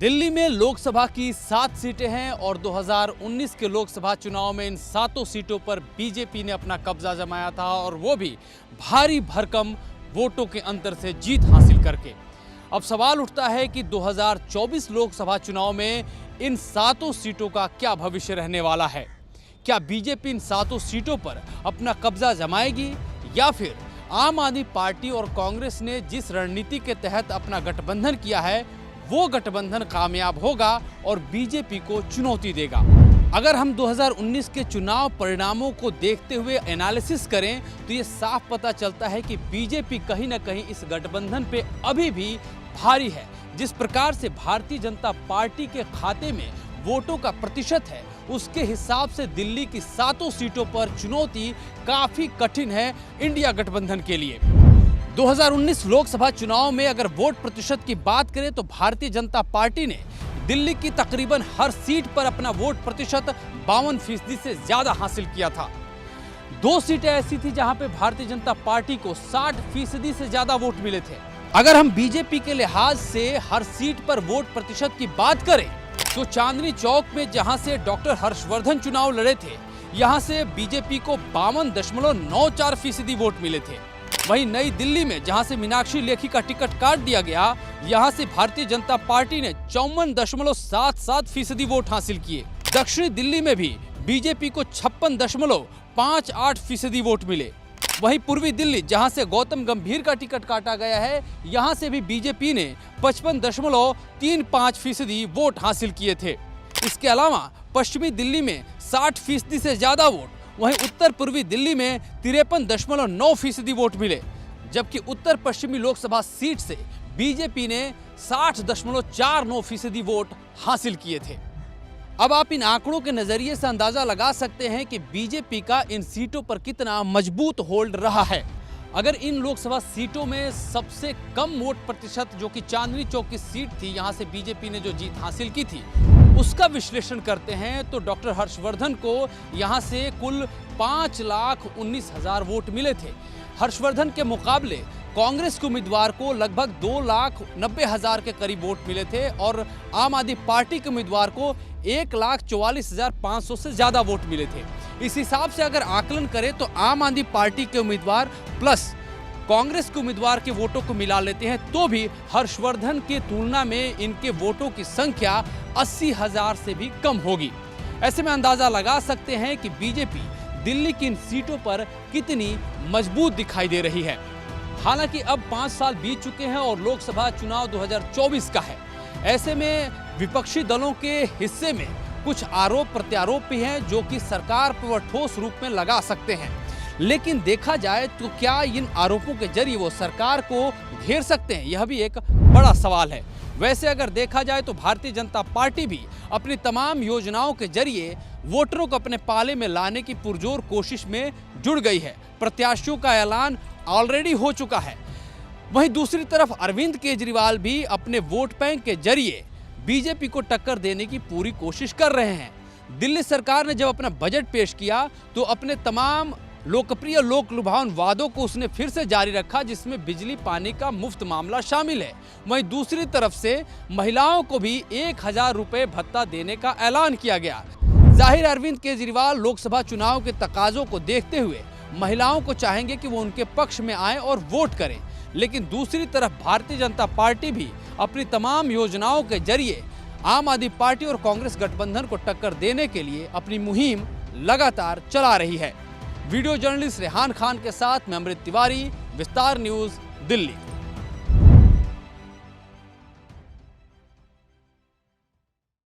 दिल्ली में लोकसभा की 7 सीटें हैं और 2019 के लोकसभा चुनाव में इन 7 सीटों पर बीजेपी ने अपना कब्जा जमाया था और वो भी भारी भरकम वोटों के अंतर से जीत हासिल करके। अब सवाल उठता है कि 2024 लोकसभा चुनाव में इन 7 सीटों का क्या भविष्य रहने वाला है। क्या बीजेपी इन 7 सीटों पर अपना कब्जा जमाएगी या फिर आम आदमी पार्टी और कांग्रेस ने जिस रणनीति के तहत अपना गठबंधन किया है वो गठबंधन कामयाब होगा और बीजेपी को चुनौती देगा। अगर हम 2019 के चुनाव परिणामों को देखते हुए एनालिसिस करें तो ये साफ पता चलता है कि बीजेपी कहीं ना कहीं इस गठबंधन पे अभी भी भारी है। जिस प्रकार से भारतीय जनता पार्टी के खाते में वोटों का प्रतिशत है उसके हिसाब से दिल्ली की 7 सीटों पर चुनौती काफी कठिन है इंडिया गठबंधन के लिए। 2019 लोकसभा चुनाव में अगर वोट प्रतिशत की बात करें तो भारतीय जनता पार्टी ने दिल्ली की तकरीबन हर सीट पर अपना वोट प्रतिशत 52% से ज्यादा हासिल किया था। 2 सीटें ऐसी थी जहां पे भारतीय जनता पार्टी को 60% से ज्यादा वोट मिले थे। अगर हम बीजेपी के लिहाज से हर सीट पर वोट प्रतिशत की बात करें तो चांदनी चौक में जहां से डॉक्टर हर्षवर्धन चुनाव लड़े थे यहां से बीजेपी को 52.94% वोट मिले थे। वहीं नई दिल्ली में जहां से मीनाक्षी लेखी का टिकट काट दिया गया यहां से भारतीय जनता पार्टी ने 54.77% वोट हासिल किए। दक्षिणी दिल्ली में भी बीजेपी को 56.58% वोट मिले। वहीं पूर्वी दिल्ली जहां से गौतम गंभीर का टिकट काटा गया है यहां से भी बीजेपी ने 55.35% वोट हासिल किए थे। इसके अलावा पश्चिमी दिल्ली में 60% से ज्यादा वोट, वहीं उत्तर पूर्वी दिल्ली में 53.9% वोट मिले, जबकि उत्तर पश्चिमी लोकसभा सीट से बीजेपी ने 60.49% वोट हासिल किए थे। अब आप इन आंकड़ों के नजरिए से अंदाजा लगा सकते हैं कि बीजेपी का इन सीटों पर कितना मजबूत होल्ड रहा है। अगर इन लोकसभा सीटों में सबसे कम वोट प्रतिशत जो कि चांदनी चौक की सीट थी यहां से बीजेपी ने जो जीत हासिल की थी उसका विश्लेषण करते हैं तो डॉक्टर हर्षवर्धन को यहां से कुल 5,19,000 वोट मिले थे। हर्षवर्धन के मुकाबले कांग्रेस के उम्मीदवार को लगभग 2,90,000 के करीब वोट मिले थे और आम आदमी पार्टी के उम्मीदवार को 1,44,500 से ज्यादा वोट मिले थे। इस हिसाब से अगर आकलन करें तो आम आदमी पार्टी के उम्मीदवार प्लस कांग्रेस के उम्मीदवार के वोटों को मिला लेते हैं तो भी हर्षवर्धन की तुलना में इनके वोटों की संख्या 80,000 से भी कम होगी। ऐसे में अंदाजा लगा सकते हैं कि बीजेपी दिल्ली की इन सीटों पर कितनी मजबूत दिखाई दे रही है। हालांकि अब 5 साल बीत चुके हैं और लोकसभा चुनाव 2024 का है। ऐसे में विपक्षी दलों के हिस्से में कुछ आरोप प्रत्यारोप भी हैं जो कि सरकार पर ठोस रूप में लगा सकते हैं, लेकिन देखा जाए तो क्या इन आरोपों के जरिए वो सरकार को घेर सकते हैं, यह भी एक बड़ा सवाल है। वैसे अगर देखा जाए तो भारतीय जनता पार्टी भी अपनी तमाम योजनाओं के जरिए वोटरों को अपने पाले में लाने की पुरजोर कोशिश में जुड़ गई है। प्रत्याशियों का ऐलान ऑलरेडी हो चुका है। वहीं दूसरी तरफ अरविंद केजरीवाल भी अपने वोट बैंक के जरिए बीजेपी को टक्कर देने की पूरी कोशिश कर रहे हैं। दिल्ली सरकार ने जब अपना बजट पेश किया तो अपने तमाम लोकप्रिय लोक लुभावन वादों को उसने फिर से जारी रखा जिसमें बिजली पानी का मुफ्त मामला शामिल है। वहीं दूसरी तरफ से महिलाओं को भी 1,000 रुपए भत्ता देने का ऐलान किया गया। जाहिर अरविंद केजरीवाल लोकसभा चुनाव के तकाजों को देखते हुए महिलाओं को चाहेंगे कि वो उनके पक्ष में आए और वोट करें, लेकिन दूसरी तरफ भारतीय जनता पार्टी भी अपनी तमाम योजनाओं के जरिए आम आदमी पार्टी और कांग्रेस गठबंधन को टक्कर देने के लिए अपनी मुहिम लगातार चला रही है। वीडियो जर्नलिस्ट रेहान खान के साथ मैं अमृत तिवारी, विस्तार न्यूज़, दिल्ली।